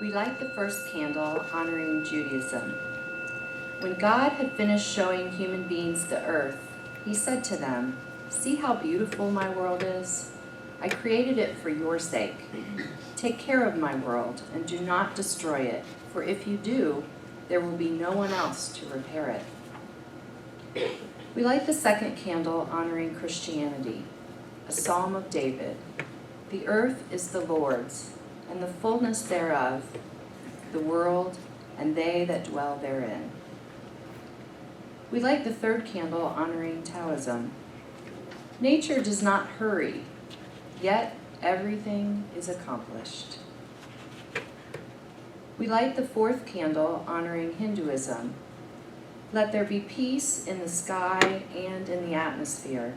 We light the first candle honoring Judaism. When God had finished showing human beings the earth, he said to them, "See how beautiful my world is? I created it for your sake. Take care of my world and do not destroy it, for if you do, there will be no one else to repair it." We light the second candle honoring Christianity, a psalm of David. "The earth is the Lord's, and the fullness thereof, the world, and they that dwell therein." We light the third candle honoring Taoism. Nature does not hurry, yet everything is accomplished. We light the fourth candle honoring Hinduism. Let there be peace in the sky and in the atmosphere.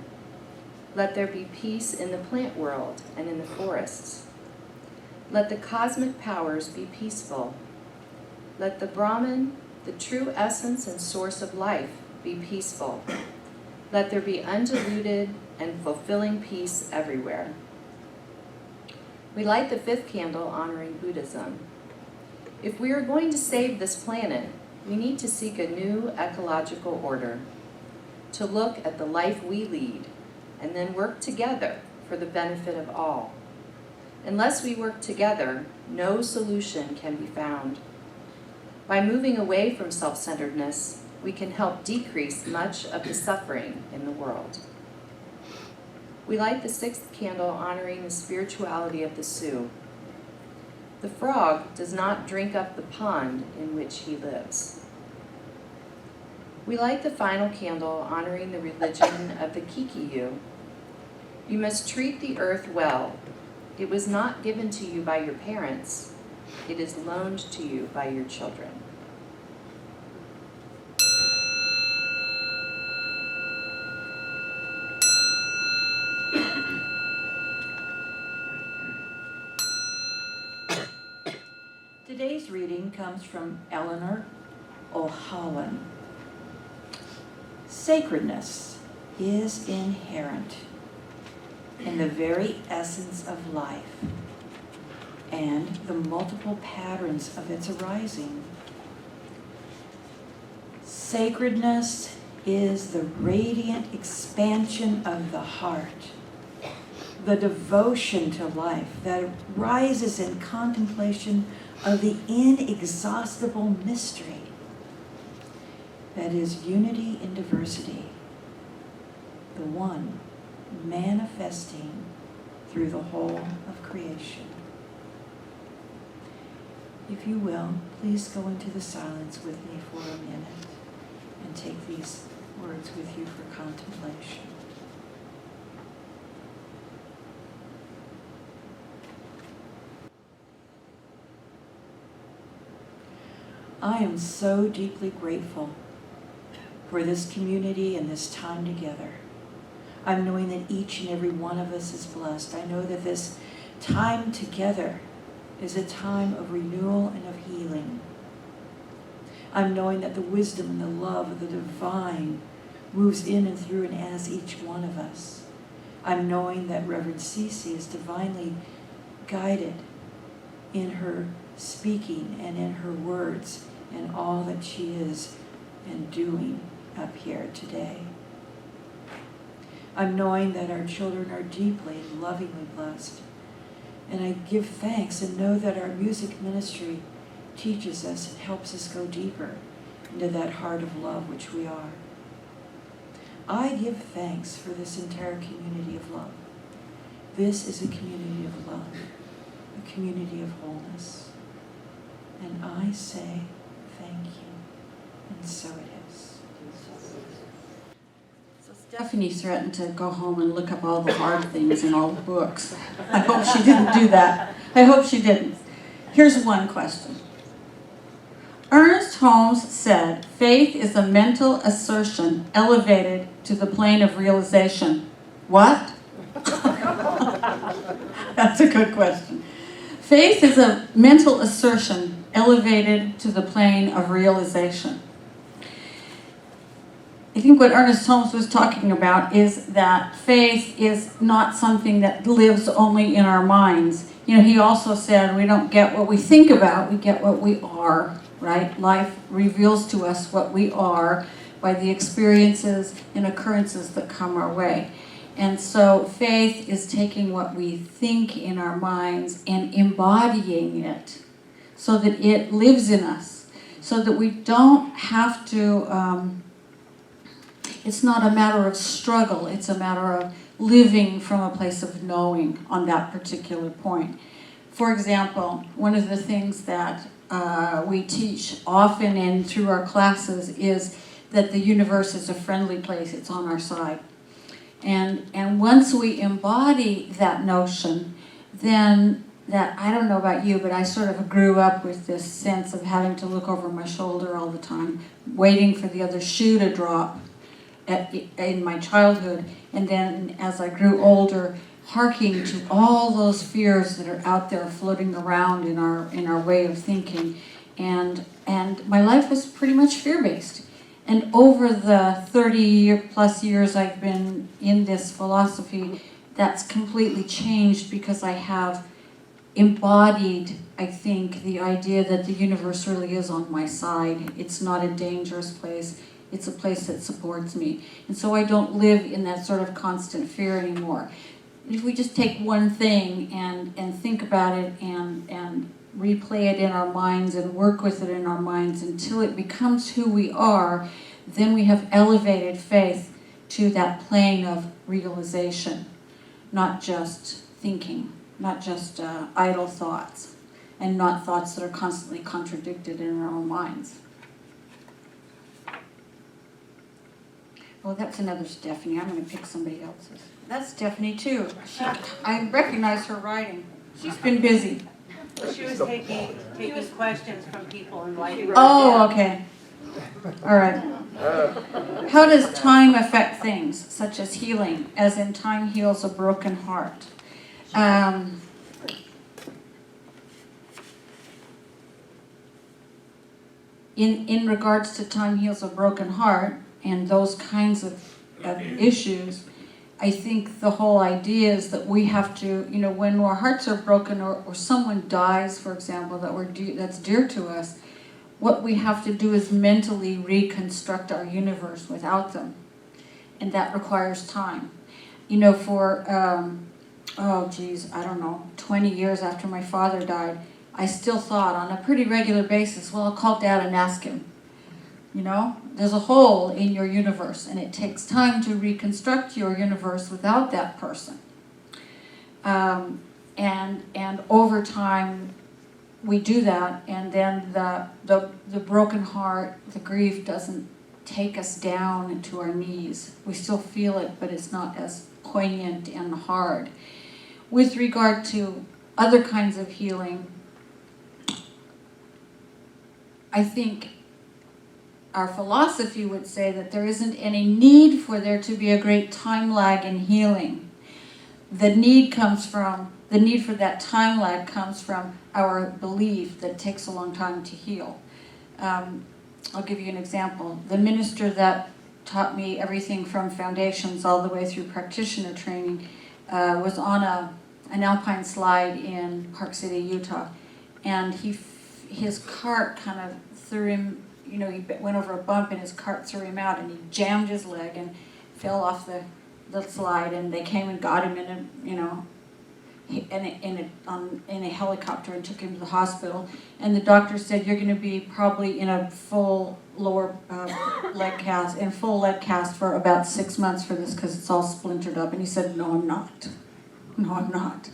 Let there be peace in the plant world and in the forests. Let the cosmic powers be peaceful. Let the Brahman, the true essence and source of life, be peaceful. Let there be undiluted and fulfilling peace everywhere. We light the fifth candle honoring Buddhism. If we are going to save this planet, we need to seek a new ecological order, to look at the life we lead, and then work together for the benefit of all. Unless we work together, no solution can be found. By moving away from self-centeredness, we can help decrease much of the suffering in the world. We light the sixth candle honoring the spirituality of the Sioux. The frog does not drink up the pond in which he lives. We light the final candle honoring the religion of the Kikiyu. You must treat the earth well. It was not given to you by your parents. It is loaned to you by your children. Today's reading comes from Eleanor O'Halloran. Sacredness is inherent in the very essence of life and the multiple patterns of its arising. Sacredness is the radiant expansion of the heart, the devotion to life that rises in contemplation of the inexhaustible mystery that is unity in diversity, the one manifesting through the whole of creation. If you will, please go into the silence with me for a minute and take these words with you for contemplation. I am so deeply grateful for this community and this time together. I'm knowing that each and every one of us is blessed. I know that this time together is a time of renewal and of healing. I'm knowing that the wisdom and the love of the divine moves in and through and as each one of us. I'm knowing that Reverend Cece is divinely guided in her speaking and in her words and all that she is and doing up here today. I'm knowing that our children are deeply and lovingly blessed. And I give thanks and know that our music ministry teaches us and helps us go deeper into that heart of love which we are. I give thanks for this entire community of love. This is a community of love, a community of wholeness. And I say thank you, and so it is. So Stephanie threatened to go home and look up all the hard things in all the books. I hope she didn't do that. I hope she didn't. Here's one question. Ernest Holmes said, "Faith is a mental assertion elevated to the plane of realization." What? That's a good question. Faith is a mental assertion elevated to the plane of realization. I think what Ernest Holmes was talking about is that faith is not something that lives only in our minds. You know, he also said we don't get what we think about, we get what we are, right? Life reveals to us what we are by the experiences and occurrences that come our way. And so faith is taking what we think in our minds and embodying it so that it lives in us, so that we don't have to, it's not a matter of struggle, it's a matter of living from a place of knowing on that particular point. For example, one of the things that we teach often and through our classes is that the universe is a friendly place, it's on our side. And once we embody that notion, then that, I don't know about you, but I sort of grew up with this sense of having to look over my shoulder all the time, waiting for the other shoe to drop in my childhood. And then as I grew older, harking to all those fears that are out there floating around in our way of thinking. And my life was pretty much fear-based. And over the 30+ years I've been in this philosophy, that's completely changed because I have embodied, I think, the idea that the universe really is on my side. It's not a dangerous place. It's a place that supports me. And so I don't live in that sort of constant fear anymore. If we just take one thing and think about it and replay it in our minds and work with it in our minds until it becomes who we are, then we have elevated faith to that plane of realization, not just thinking, not just idle thoughts, and not thoughts that are constantly contradicted in our own minds. Oh, that's another Stephanie. I'm going to pick somebody else's. That's Stephanie, too. I recognize her writing. She's been busy. She was taking questions from people and writing. Oh, okay. All right. How does time affect things, such as healing, as in time heals a broken heart? In regards to time heals a broken heart and those kinds of issues, I think the whole idea is that we have to, you know, when our hearts are broken or someone dies, for example, that's dear to us, what we have to do is mentally reconstruct our universe without them. And that requires time. You know, for, 20 years after my father died, I still thought on a pretty regular basis, well, I'll call Dad and ask him. You know, there's a hole in your universe, and it takes time to reconstruct your universe without that person. And over time, we do that, and then the broken heart, the grief doesn't take us down to our knees. We still feel it, but it's not as poignant and hard. With regard to other kinds of healing, I think our philosophy would say that there isn't any need for there to be a great time lag in healing. The need for that time lag comes from our belief that it takes a long time to heal. I'll give you an example. The minister that taught me everything from foundations all the way through practitioner training was on an alpine slide in Park City, Utah, and his cart kind of threw him. You know, he went over a bump and his cart threw him out, and he jammed his leg and fell off the slide. And they came and got him in a helicopter and took him to the hospital. And the doctor said, "You're going to be probably in a full lower leg cast for about 6 months for this because it's all splintered up." And he said, "No, I'm not. No, I'm not."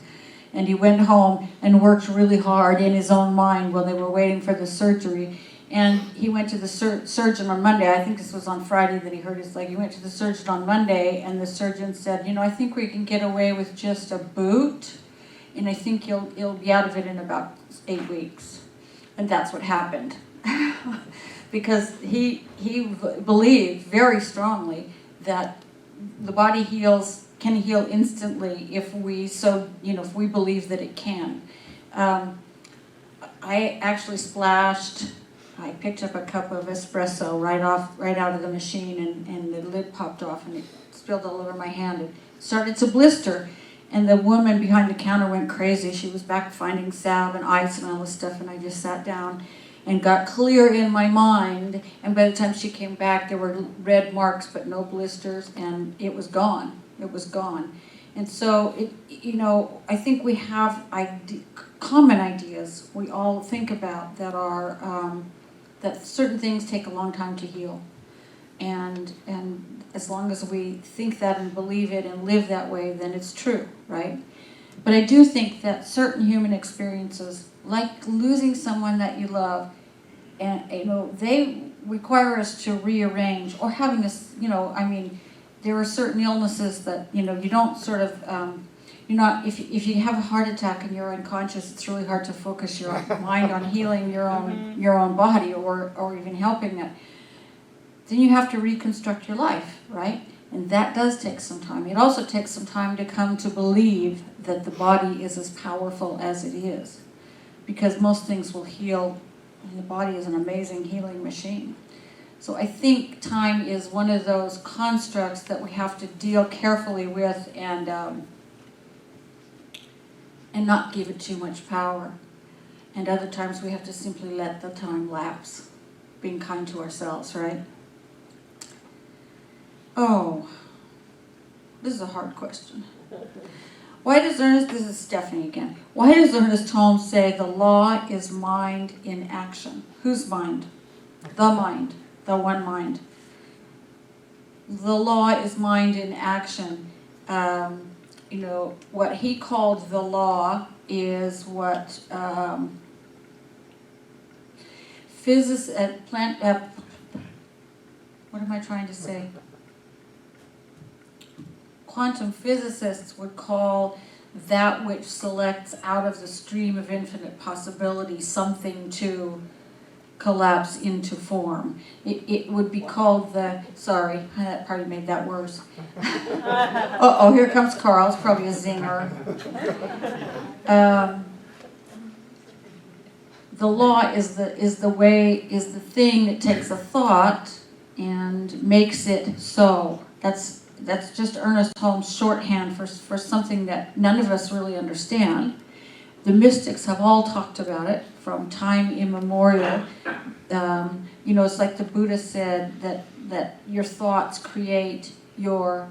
And he went home and worked really hard in his own mind while they were waiting for the surgery. And he went to the surgeon on Monday. I think this was on Friday that he hurt his leg. He went to the surgeon on Monday, and the surgeon said, "You know, I think we can get away with just a boot, and I think you'll be out of it in about 8 weeks." And that's what happened. Because he believed very strongly that the body can heal instantly if we believe that it can. I actually splashed I picked up a cup of espresso right out of the machine, and the lid popped off and it spilled all over my hand. It started to blister, and the woman behind the counter went crazy. She was back finding salve and ice and all this stuff, and I just sat down and got clear in my mind. And by the time she came back, there were red marks but no blisters, and it was gone. It was gone. And so, I think we have common ideas we all think about that are that certain things take a long time to heal. And as long as we think that and believe it and live that way, then it's true, right? But I do think that certain human experiences, like losing someone that you love, and they require us to rearrange, or having us, there are certain illnesses that you don't sort of if you have a heart attack and you're unconscious, it's really hard to focus your mind on healing your own body or even helping it. Then you have to reconstruct your life, right? And that does take some time. It also takes some time to come to believe that the body is as powerful as it is, because most things will heal, and the body is an amazing healing machine. So I think time is one of those constructs that we have to deal carefully with and not give it too much power. And other times we have to simply let the time lapse, being kind to ourselves, right? Oh, this is a hard question. This is Stephanie again. Why does Ernest Holmes say the law is mind in action? Whose mind? The mind, the one mind. The law is mind in action. What he called the law is what physicists what am I trying to say? Quantum physicists would call that which selects out of the stream of infinite possibility something to collapse into form. It would be called sorry, that probably made that worse. Uh-oh, here comes Carl. It's probably a zinger. The law is the thing that takes a thought and makes it so. That's just Ernest Holmes' shorthand for something that none of us really understand. The mystics have all talked about it from time immemorial. It's like the Buddha said that your thoughts create your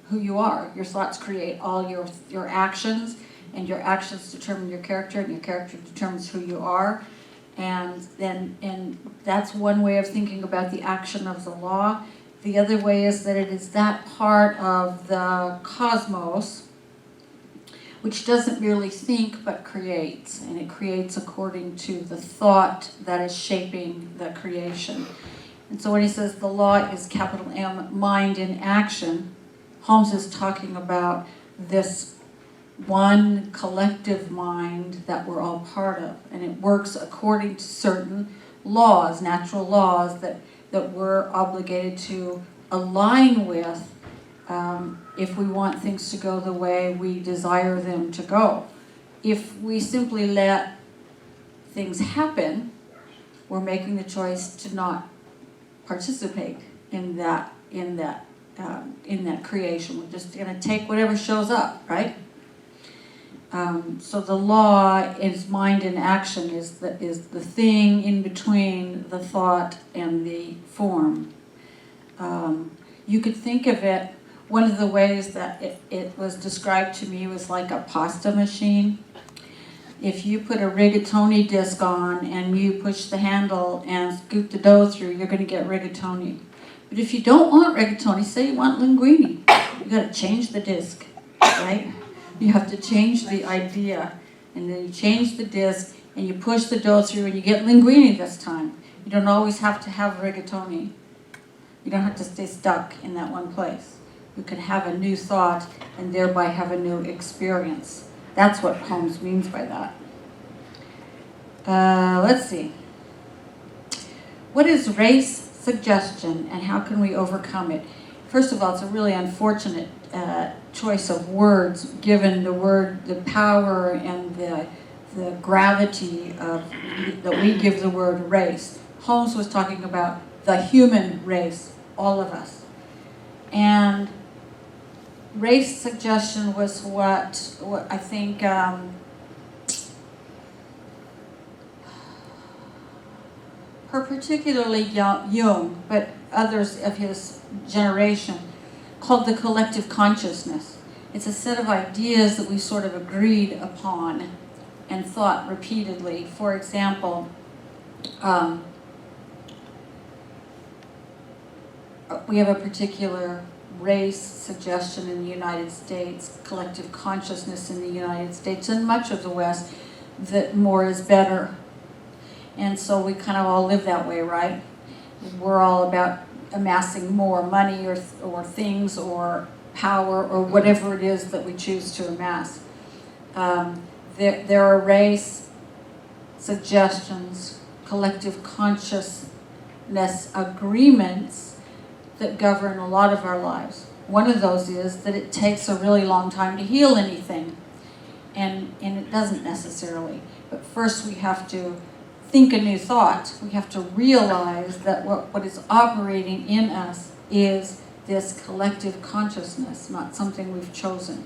who you are. Your thoughts create all your actions, and your actions determine your character, and your character determines who you are. And that's one way of thinking about the action of the law. The other way is that it is that part of the cosmos which doesn't really think but creates, and it creates according to the thought that is shaping the creation. And so when he says the law is capital M, mind in action, Holmes is talking about this one collective mind that we're all part of, and it works according to certain laws, natural laws that we're obligated to align with if we want things to go the way we desire them to go. If we simply let things happen, we're making the choice to not participate in that creation. We're just going to take whatever shows up, right? So the law is mind in action, is the thing in between the thought and the form. You could think of it, one of the ways that it was described to me was like a pasta machine. If you put a rigatoni disc on and you push the handle and scoop the dough through, you're going to get rigatoni. But if you don't want rigatoni, say you want linguine, you got to change the disc, right? You have to change the idea, and then you change the disc, and you push the dough through, and you get linguine this time. You don't always have to have rigatoni. You don't have to stay stuck in that one place. You can have a new thought, and thereby have a new experience. That's what Holmes means by that. Let's see. What is race suggestion, and how can we overcome it? First of all, it's a really unfortunate choice of words, given the power and the gravity of that we give the word race. Holmes was talking about the human race, all of us. And race suggestion was what I think her particularly Jung, but others of his generation, called the collective consciousness. It's a set of ideas that we sort of agreed upon and thought repeatedly. For example, we have a particular race suggestion in the United States, collective consciousness in the United States and much of the West, that more is better. And so we kind of all live that way, right? We're all about amassing more money or things or power or whatever it is that we choose to amass. There are race suggestions, collective consciousness agreements that govern a lot of our lives. One of those is that it takes a really long time to heal anything, and it doesn't necessarily. But first we have to think a new thought. We have to realize that what is operating in us is this collective consciousness, not something we've chosen.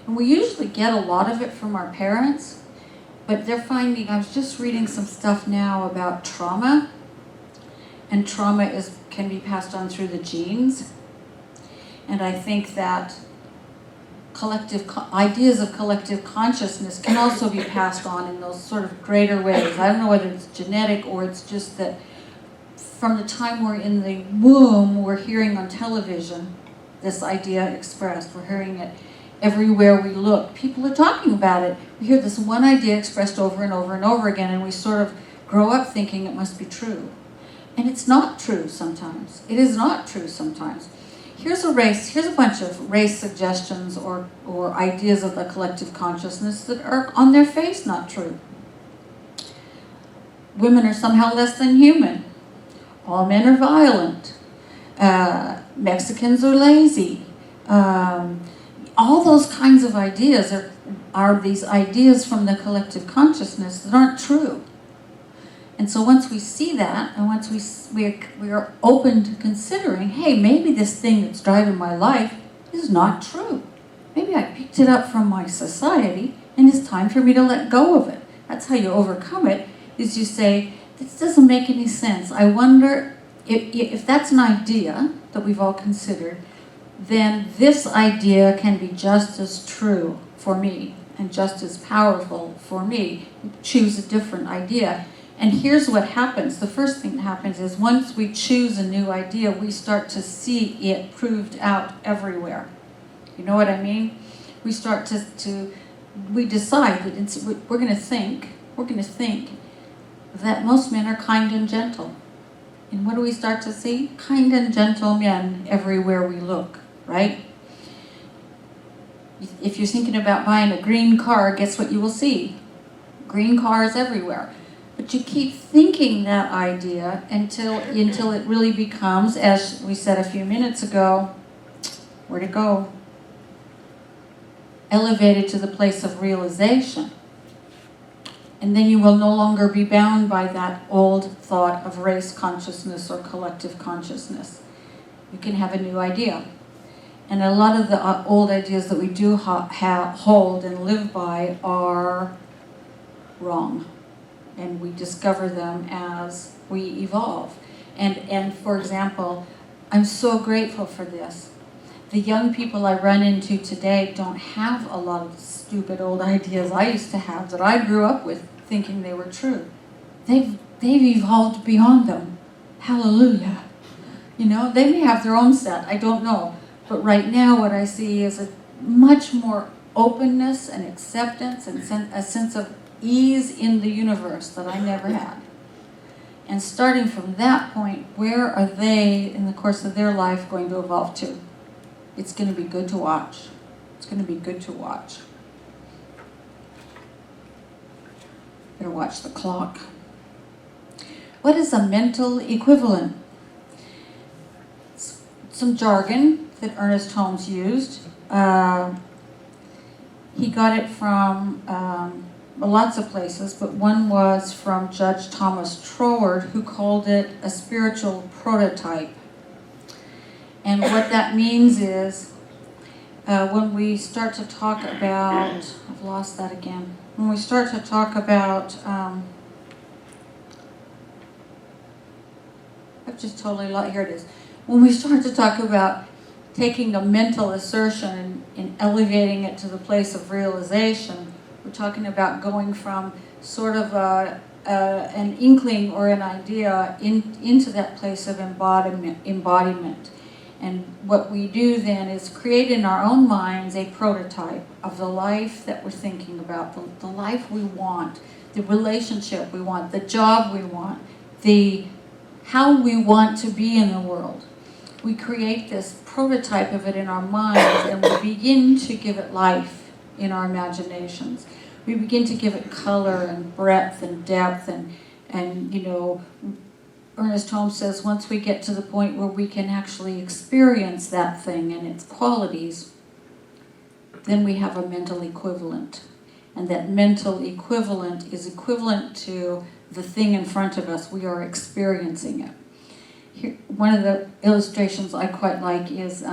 And we usually get a lot of it from our parents, but they're finding, I was just reading some stuff now about trauma, and trauma can be passed on through the genes. And I think that ideas of collective consciousness can also be passed on in those sort of greater ways. I don't know whether it's genetic or it's just that from the time we're in the womb, we're hearing on television this idea expressed. We're hearing it everywhere we look. People are talking about it. We hear this one idea expressed over and over and over again, and we sort of grow up thinking it must be true. And it's not true sometimes. It is not true sometimes. Here's a bunch of race suggestions or ideas of the collective consciousness that are on their face not true. Women are somehow less than human. All men are violent. Mexicans are lazy. All those kinds of ideas are these ideas from the collective consciousness that aren't true. And so once we see that, and once we are open to considering, hey, maybe this thing that's driving my life is not true. Maybe I picked it up from my society, and it's time for me to let go of it. That's how you overcome it, is you say, this doesn't make any sense. I wonder if that's an idea that we've all considered, then this idea can be just as true for me and just as powerful for me. Choose a different idea. And here's what happens. The first thing that happens is once we choose a new idea, we start to see it proved out everywhere. You know what I mean? We start we decide that we're going to think that most men are kind and gentle. And what do we start to see? Kind and gentle men everywhere we look, right? If you're thinking about buying a green car, guess what you will see? Green cars everywhere. But you keep thinking that idea until it really becomes, as we said a few minutes ago, where'd it go? Elevated to the place of realization. And then you will no longer be bound by that old thought of race consciousness or collective consciousness. You can have a new idea. And a lot of the old ideas that we do hold and live by are wrong. And we discover them as we evolve. And for example, I'm so grateful for this. The young people I run into today don't have a lot of stupid old ideas I used to have that I grew up with thinking they were true. They've evolved beyond them. Hallelujah. You know, they may have their own set, I don't know. But right now what I see is a much more openness and acceptance and a sense of ease in the universe that I never had. And starting from that point, where are they in the course of their life going to evolve to? It's going to be good to watch. It's going to be good to watch. Better watch the clock. What is a mental equivalent? Some jargon that Ernest Holmes used. He got it from lots of places, but one was from Judge Thomas Troward, who called it a spiritual prototype. And what that means is, when we start to talk about, I've lost that again. When we start to talk about, I've just totally lost, here it is. When we start to talk about taking a mental assertion and elevating it to the place of realization, we're talking about going from sort of an inkling or an idea into that place of embodiment. And what we do then is create in our own minds a prototype of the life that we're thinking about, the life we want, the relationship we want, the job we want, how we want to be in the world. We create this prototype of it in our minds, and we begin to give it life in our imaginations. We begin to give it color and breadth and depth, and Ernest Holmes says once we get to the point where we can actually experience that thing and its qualities, then we have a mental equivalent. And that mental equivalent is equivalent to the thing in front of us. We are experiencing it. Here, one of the illustrations I quite like is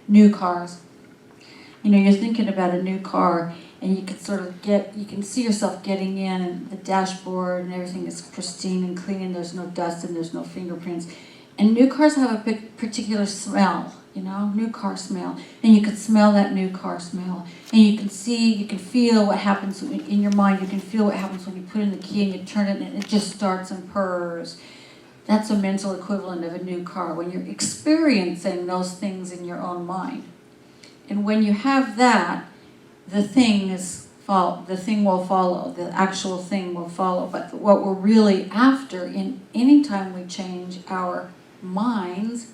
new cars. You're thinking about a new car, and you can you can see yourself getting in, and the dashboard and everything is pristine and clean, and there's no dust and there's no fingerprints. And new cars have a particular smell, new car smell. And you can smell that new car smell. And you can feel what happens in your mind. You can feel what happens when you put in the key and you turn it and it just starts and purrs. That's a mental equivalent of a new car, when you're experiencing those things in your own mind. And when you have that, the thing will follow, the actual thing will follow. But what we're really after in any time we change our minds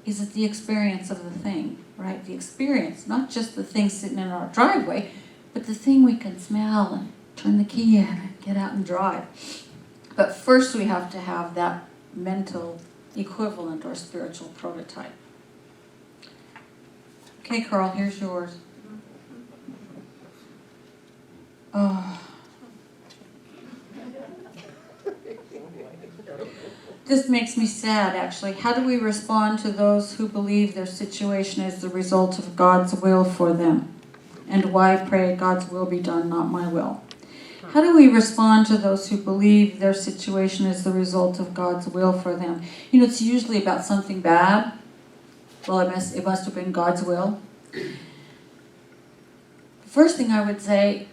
is the experience of the thing, right? The experience, not just the thing sitting in our driveway, but the thing we can smell and turn the key in and get out and drive. But first we have to have that mental equivalent or spiritual prototype. Okay, Carl, here's yours. Oh. This makes me sad, actually. How do we respond to those who believe their situation is the result of God's will for them? And why pray, God's will be done, not my will? How do we respond to those who believe their situation is the result of God's will for them? It's usually about something bad. Well, it must have been God's will. The first thing I would say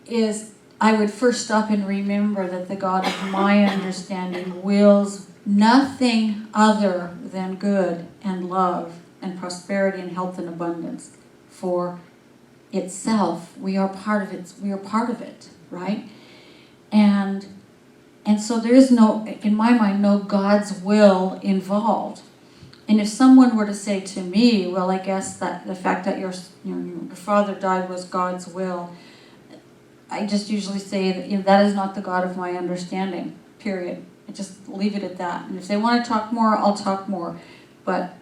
is I would first stop and remember that the God of my understanding wills nothing other than good and love and prosperity and health and abundance for itself. We are part of it. We are part of it, right? And so there is no, in my mind, no God's will involved. And if someone were to say to me, well, I guess that the fact that your father died was God's will, I just usually say that that is not the God of my understanding, period. I just leave it at that. And if they want to talk more, I'll talk more. But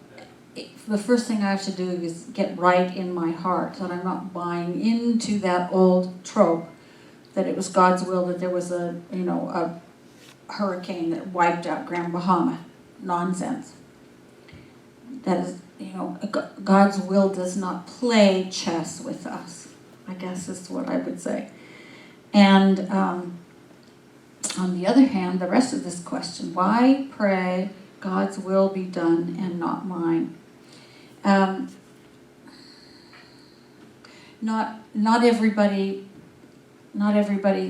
the first thing I have to do is get right in my heart that I'm not buying into that old trope that it was God's will that there was a hurricane that wiped out Grand Bahama. Nonsense. That is, God's will does not play chess with us, I guess is what I would say. And on the other hand, the rest of this question, why pray God's will be done and not mine? Not everybody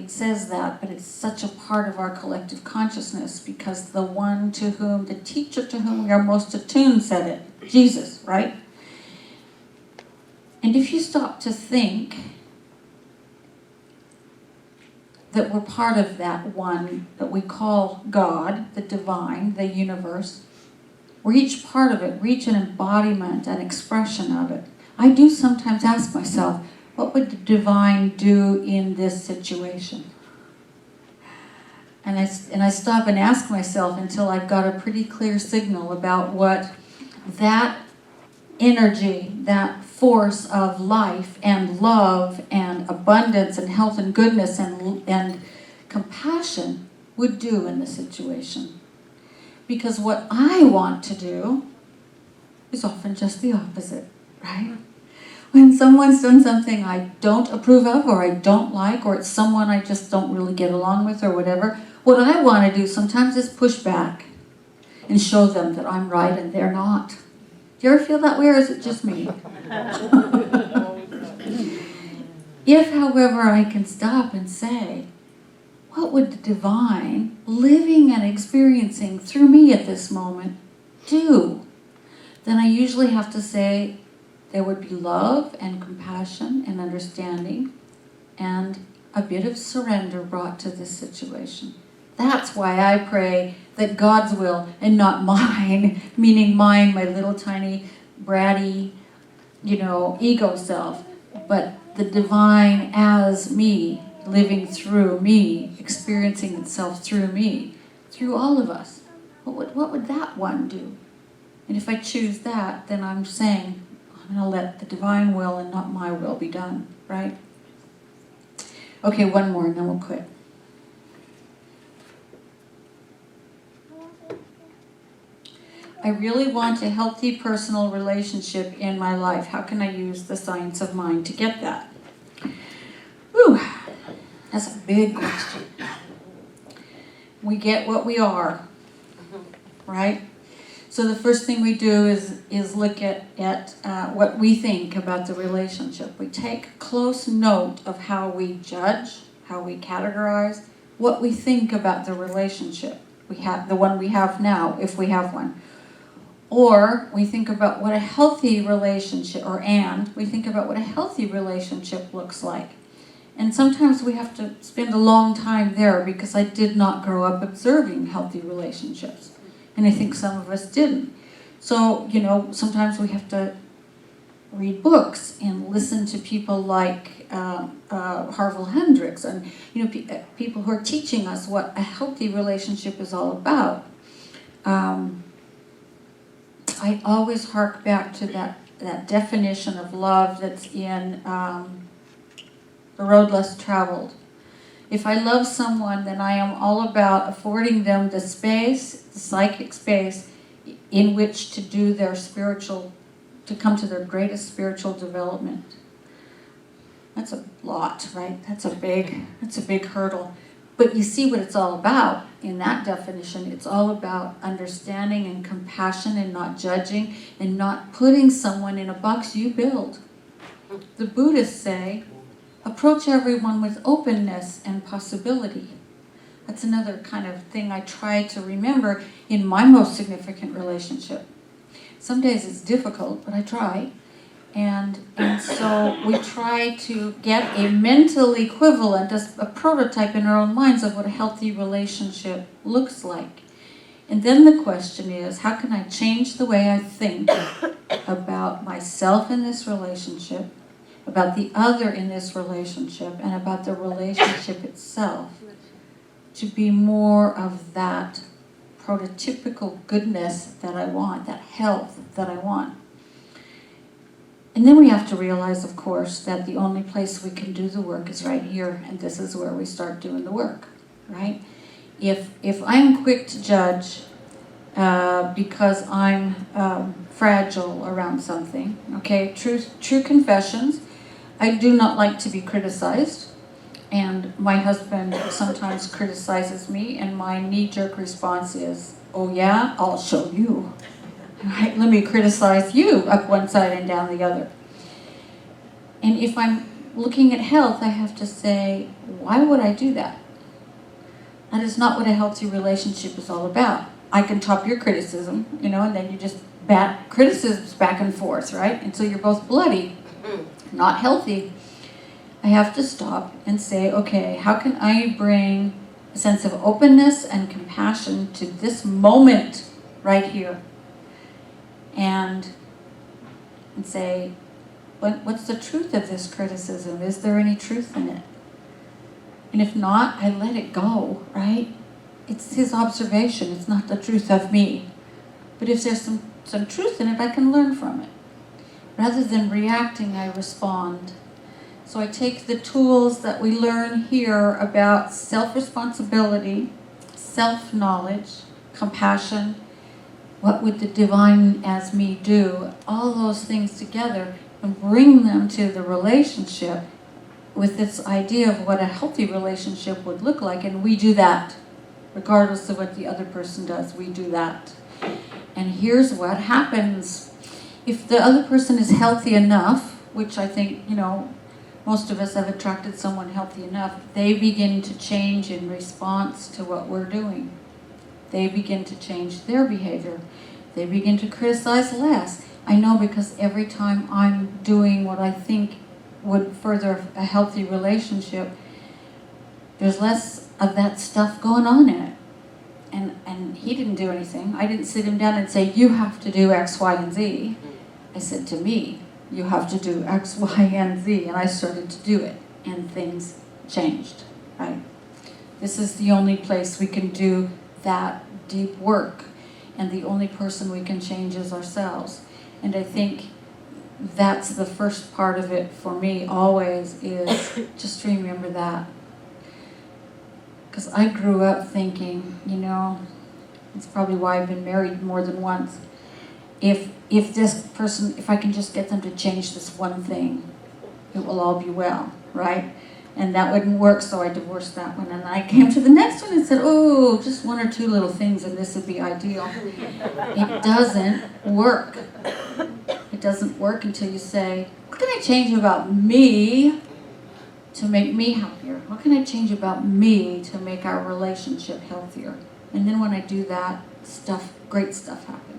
says that, but it's such a part of our collective consciousness because the teacher to whom we are most attuned said it, Jesus, right? And if you stop to think that we're part of that one that we call God, the divine, the universe, we're each part of it, we're each an embodiment, an expression of it. I do sometimes ask myself, what would the divine do in this situation? And I stop and ask myself until I've got a pretty clear signal about what that energy, that force of life and love and abundance and health and goodness and compassion would do in the situation. Because what I want to do is often just the opposite, right? When someone's done something I don't approve of or I don't like, or it's someone I just don't really get along with or whatever, what I want to do sometimes is push back and show them that I'm right and they're not. Do you ever feel that way, or is it just me? If, however, I can stop and say, what would the divine living and experiencing through me at this moment do? Then I usually have to say there would be love and compassion and understanding and a bit of surrender brought to this situation. That's why I pray that God's will and not mine, meaning mine, my little tiny bratty, ego self, but the divine as me, living through me, experiencing itself through me, through all of us. What would that one do? And if I choose that, then I'm saying, I'm going to let the divine will and not my will be done, right? Okay, one more and then we'll quit. I really want a healthy personal relationship in my life. How can I use the science of mind to get that? Whew, that's a big question. We get what we are, right? So the first thing we do is look at what we think about the relationship. We take close note of how we judge, how we categorize, what we think about the relationship we have, the one we have now, if we have one. Or we think about what a healthy relationship, we think about what a healthy relationship looks like. And sometimes we have to spend a long time there because I did not grow up observing healthy relationships. And I think some of us didn't. So, sometimes we have to read books and listen to people like Harville Hendricks and, people who are teaching us what a healthy relationship is all about. I always hark back to that definition of love that's in The Road Less Traveled. If I love someone, then I am all about affording them the space, the psychic space, in which to do to come to their greatest spiritual development. That's a lot, right? That's a big hurdle. But you see what it's all about in that definition. It's all about understanding and compassion and not judging and not putting someone in a box you build. The Buddhists say, approach everyone with openness and possibility. That's another kind of thing I try to remember in my most significant relationship. Some days it's difficult, but I try. And so we try to get a mental equivalent, a prototype in our own minds of what a healthy relationship looks like. And then the question is, how can I change the way I think about myself in this relationship, about the other in this relationship, and about the relationship itself, to be more of that prototypical goodness that I want, that health that I want. And then we have to realize, of course, that the only place we can do the work is right here, and this is where we start doing the work, right? If I'm quick to judge because I'm fragile around something, okay, true confessions, I do not like to be criticized, and my husband sometimes criticizes me, and my knee-jerk response is, oh yeah, I'll show you. Right? Let me criticize you up one side and down the other. And if I'm looking at health, I have to say, why would I do that? That is not what a healthy relationship is all about. I can top your criticism, and then you just bat criticisms back and forth, right? Until you're both bloody, not healthy. I have to stop and say, okay, how can I bring a sense of openness and compassion to this moment right here? And say, what's the truth of this criticism? Is there any truth in it? And if not, I let it go, right? It's his observation. It's not the truth of me. But if there's some truth in it, I can learn from it. Rather than reacting, I respond. So I take the tools that we learn here about self-responsibility, self-knowledge, compassion, what would the divine as me do, all those things together, and bring them to the relationship with this idea of what a healthy relationship would look like. And we do that. Regardless of what the other person does, we do that. And here's what happens. If the other person is healthy enough, which I think, most of us have attracted someone healthy enough, they begin to change in response to what we're doing. They begin to change their behavior. They begin to criticize less. I know, because every time I'm doing what I think would further a healthy relationship, there's less of that stuff going on in it. And he didn't do anything. I didn't sit him down and say, you have to do X, Y, and Z. I said to me, you have to do X, Y, and Z. And I started to do it. And things changed, right? This is the only place we can do that deep work. And the only person we can change is ourselves. And I think that's the first part of it for me always, is just remember that. Because I grew up thinking, it's probably why I've been married more than once. If this person, if I can just get them to change this one thing, it will all be well, right? And that wouldn't work, so I divorced that one. And I came to the next one and said, oh, just one or two little things and this would be ideal. It doesn't work. It doesn't work until you say, what can I change about me to make me happier? What can I change about me to make our relationship healthier? And then when I do that, great stuff happens.